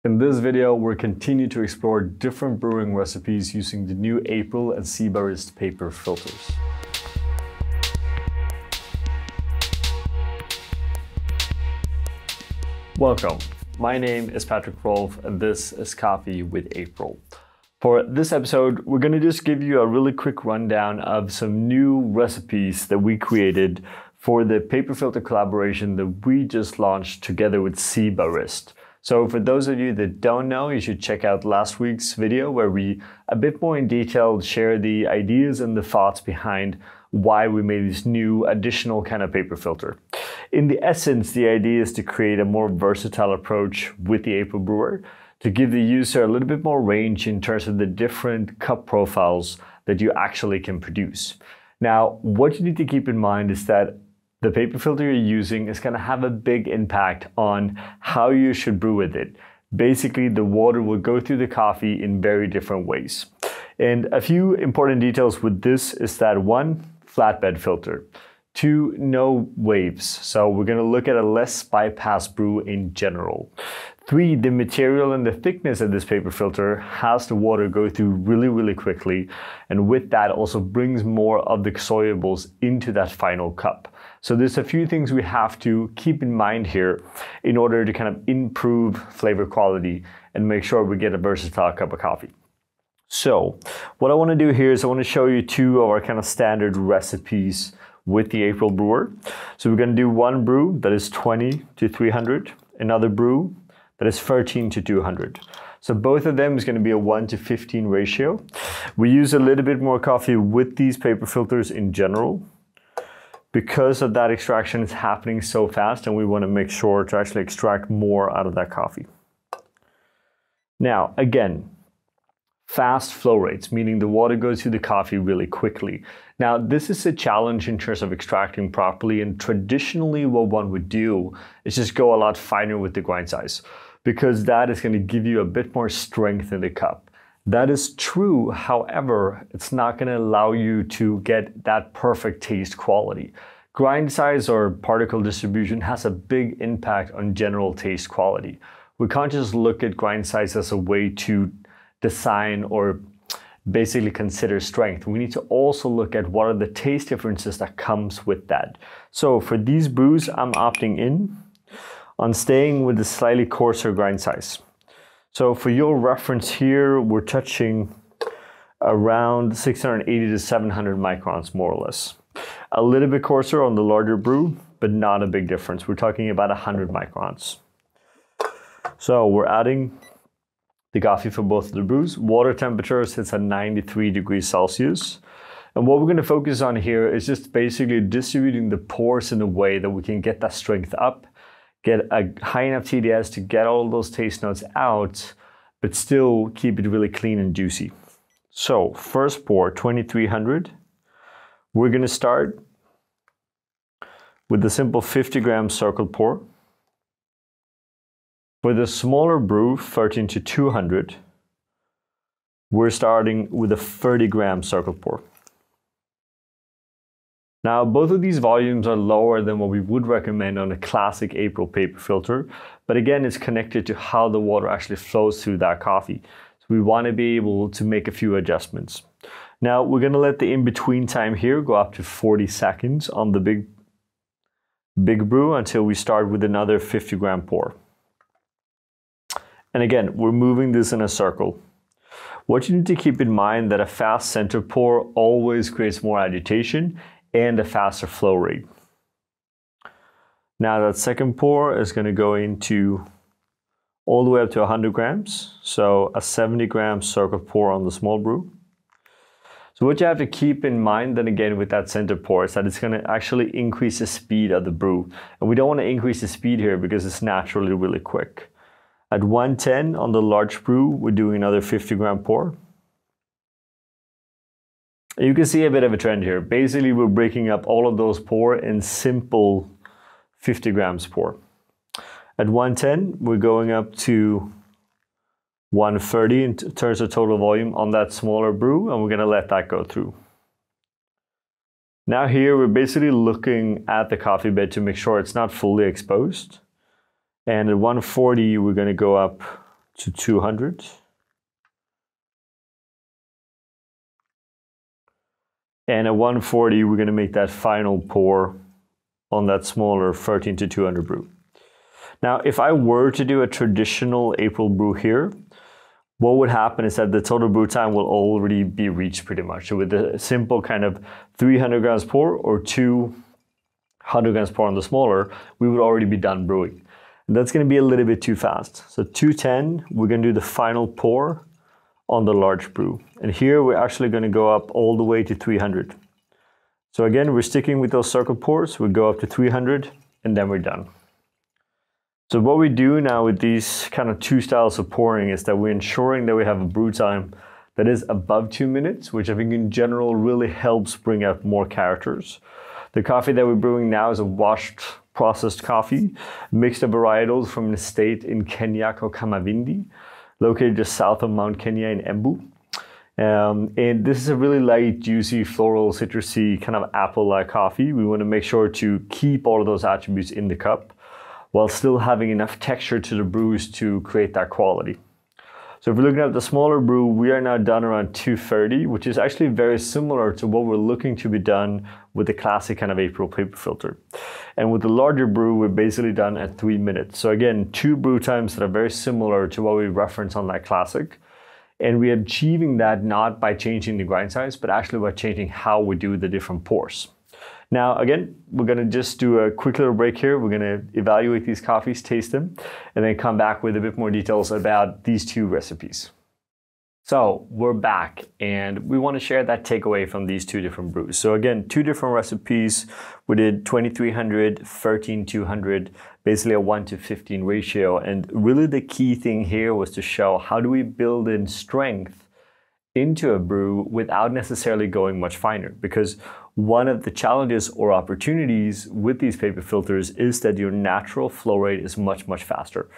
In this video, we'll continue to explore different brewing recipes using the new April and Sibarist paper filters. Welcome, my name is Patrick Rolf and this is Coffee with April. For this episode, we're going to just give you a really quick rundown of some new recipes that we created for the paper filter collaboration that we just launched together with Sibarist. So for those of you that don't know, you should check out last week's video where we a bit more in detail share the ideas and the thoughts behind why we made this new additional kind of paper filter. In the essence, the idea is to create a more versatile approach with the April Brewer to give the user a little bit more range in terms of the different cup profiles that you actually can produce. Now, what you need to keep in mind is that the paper filter you're using is going to have a big impact on how you should brew with it. Basically, the water will go through the coffee in very different ways. And a few important details with this is that 1, flatbed filter. 2, no waves. So we're going to look at a less bypass brew in general. 3, the material and the thickness of this paper filter has the water go through really quickly. And with that also brings more of the solubles into that final cup. So there's a few things we have to keep in mind here in order to kind of improve flavor quality and make sure we get a versatile cup of coffee. So what I want to do here is I want to show you 2 of our kind of standard recipes with the April Brewer. So we're going to do one brew that is 20 to 300, another brew that is 13 to 200. So both of them is going to be a 1 to 15 ratio. We use a little bit more coffee with these paper filters in general, because of that extraction is happening so fast and we want to make sure to actually extract more out of that coffee. Now, again, fast flow rates, meaning the water goes through the coffee really quickly. Now, this is a challenge in terms of extracting properly, and traditionally what one would do is just go a lot finer with the grind size, because that is going to give you a bit more strength in the cup. That is true, however, it's not going to allow you to get that perfect taste quality. Grind size or particle distribution has a big impact on general taste quality. We can't just look at grind size as a way to design or basically consider strength. We need to also look at what are the taste differences that comes with that. So for these brews, I'm opting in on staying with the slightly coarser grind size. So for your reference here, we're touching around 680 to 700 microns, more or less. A little bit coarser on the larger brew, but not a big difference. We're talking about 100 microns. So we're adding the coffee for both of the brews. Water temperature sits at 93 degrees Celsius. And what we're going to focus on here is just basically distributing the pores in a way that we can get that strength up, get a high enough TDS to get all those taste notes out, but still keep it really clean and juicy. So first pour, 2300. We're going to start with the simple 50 gram circle pour. For the smaller brew, 13 to 200, we're starting with a 30 gram circle pour. Now, both of these volumes are lower than what we would recommend on a classic April paper filter, but again, it's connected to how the water actually flows through that coffee. So we want to be able to make a few adjustments. Now, we're going to let the in-between time here go up to 40 seconds on the big brew until we start with another 50 gram pour. And again, we're moving this in a circle. What you need to keep in mind that a fast center pour always creates more agitation and a faster flow rate. Now that second pour is going to go into all the way up to 100 grams. So a 70 gram circle pour on the small brew. So what you have to keep in mind then again with that center pour is that it's going to actually increase the speed of the brew. And we don't want to increase the speed here because it's naturally really quick. At 110 on the large brew, we're doing another 50 gram pour. You can see a bit of a trend here. Basically, we're breaking up all of those pour in simple 50 grams pour. At 110, we're going up to 130 in terms of total volume on that smaller brew, and we're going to let that go through. Now here, we're basically looking at the coffee bed to make sure it's not fully exposed. And at 140, we're going to go up to 200. And at 140, we're going to make that final pour on that smaller 13 to 200 brew. Now, if I were to do a traditional April brew here, what would happen is that the total brew time will already be reached pretty much. So with a simple kind of 300 grams pour or 200 grams pour on the smaller, we would already be done brewing. And that's going to be a little bit too fast. So 210, we're going to do the final pour on the large brew. And here we're actually going to go up all the way to 300. So again, we're sticking with those circle pours. We go up to 300 and then we're done. So what we do now with these kind of two styles of pouring is that we're ensuring that we have a brew time that is above 2 minutes, which I think in general really helps bring out more characters. The coffee that we're brewing now is a washed processed coffee, mixed of varietals from an estate in Kenya called Kamavindi, located just south of Mount Kenya in Embu. And this is a really light, juicy, floral, citrusy, kind of apple-like coffee. We want to make sure to keep all of those attributes in the cup while still having enough texture to the brews to create that quality. So if we're looking at the smaller brew, we are now done around 230, which is actually very similar to what we're looking to be done with the classic kind of April paper filter. And with the larger brew, we're basically done at 3 minutes. So again, 2 brew times that are very similar to what we reference on that classic. And we're achieving that not by changing the grind size, but actually by changing how we do the different pours. Now, again, we're going to just do a quick little break here. We're going to evaluate these coffees, taste them, and then come back with a bit more details about these 2 recipes. So we're back and we want to share that takeaway from these 2 different brews. So again, 2 different recipes. We did 2300, 13200, basically a 1:15 ratio. And really the key thing here was to show how do we build in strength into a brew without necessarily going much finer, because one of the challenges or opportunities with these paper filters is that your natural flow rate is much, much faster.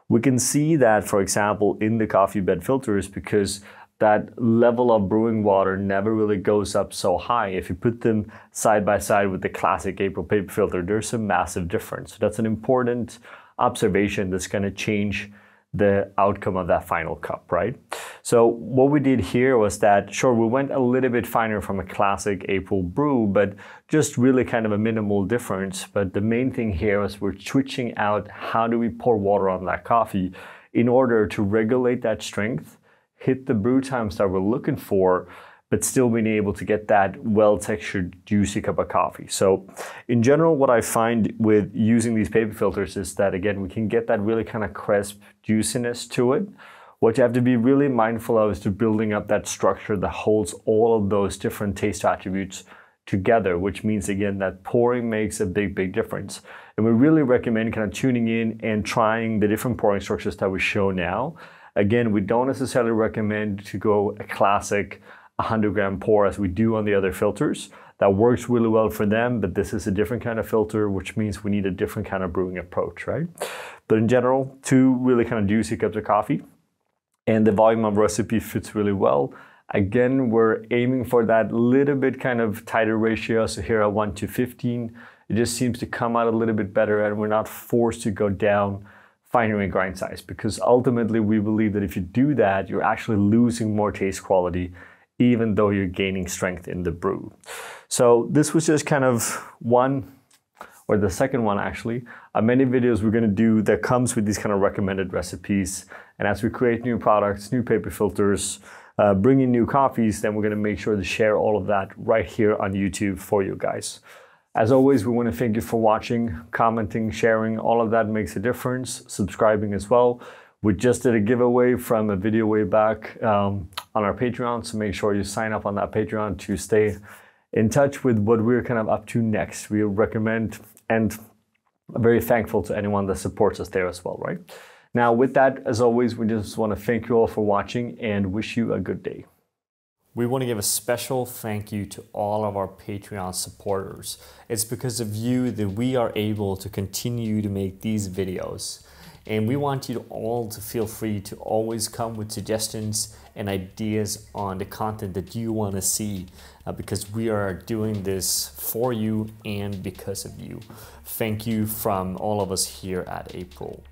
We can see that, for example, in the coffee bed filters, because that level of brewing water never really goes up so high. If you put them side by side with the classic April paper filter, there's a massive difference. So that's an important observation that's going to change the outcome of that final cup, right? So what we did here was that, sure, we went a little bit finer from a classic April brew, but just really kind of a minimal difference. But the main thing here is we're switching out how do we pour water on that coffee in order to regulate that strength, hit the brew times that we're looking for, but still being able to get that well-textured, juicy cup of coffee. So in general, what I find with using these paper filters is that, again, we can get that really kind of crisp juiciness to it. What you have to be really mindful of is to building up that structure that holds all of those different taste attributes together, which means, again, that pouring makes a big, big difference. And we really recommend kind of tuning in and trying the different pouring structures that we show now. Again, we don't necessarily recommend to go a classic 100-gram pour as we do on the other filters. That works really well for them, but this is a different kind of filter, which means we need a different kind of brewing approach, right? But in general, 2 really kind of juicy cups of coffee, and the volume of recipe fits really well. Again, we're aiming for that little bit kind of tighter ratio. So here at 1:15, it just seems to come out a little bit better, and we're not forced to go down finer in grind size, because ultimately we believe that if you do that, you're actually losing more taste quality, even though you're gaining strength in the brew. So this was just kind of the second one actually, many videos we're gonna do that comes with these kind of recommended recipes. And as we create new products, new paper filters, bring in new coffees, then we're gonna make sure to share all of that right here on YouTube for you guys. As always, we wanna thank you for watching, commenting, sharing, all of that makes a difference, subscribing as well. We just did a giveaway from a video way back on our Patreon, so make sure you sign up on that Patreon to stay in touch with what we're kind of up to next. We recommend and are very thankful to anyone that supports us there as well, right? Now with that, as always, we just want to thank you all for watching and wish you a good day. We want to give a special thank you to all of our Patreon supporters. It's because of you that we are able to continue to make these videos. And we want you all to feel free to always come with suggestions and ideas on the content that you want to see, because we are doing this for you and because of you. Thank you from all of us here at April.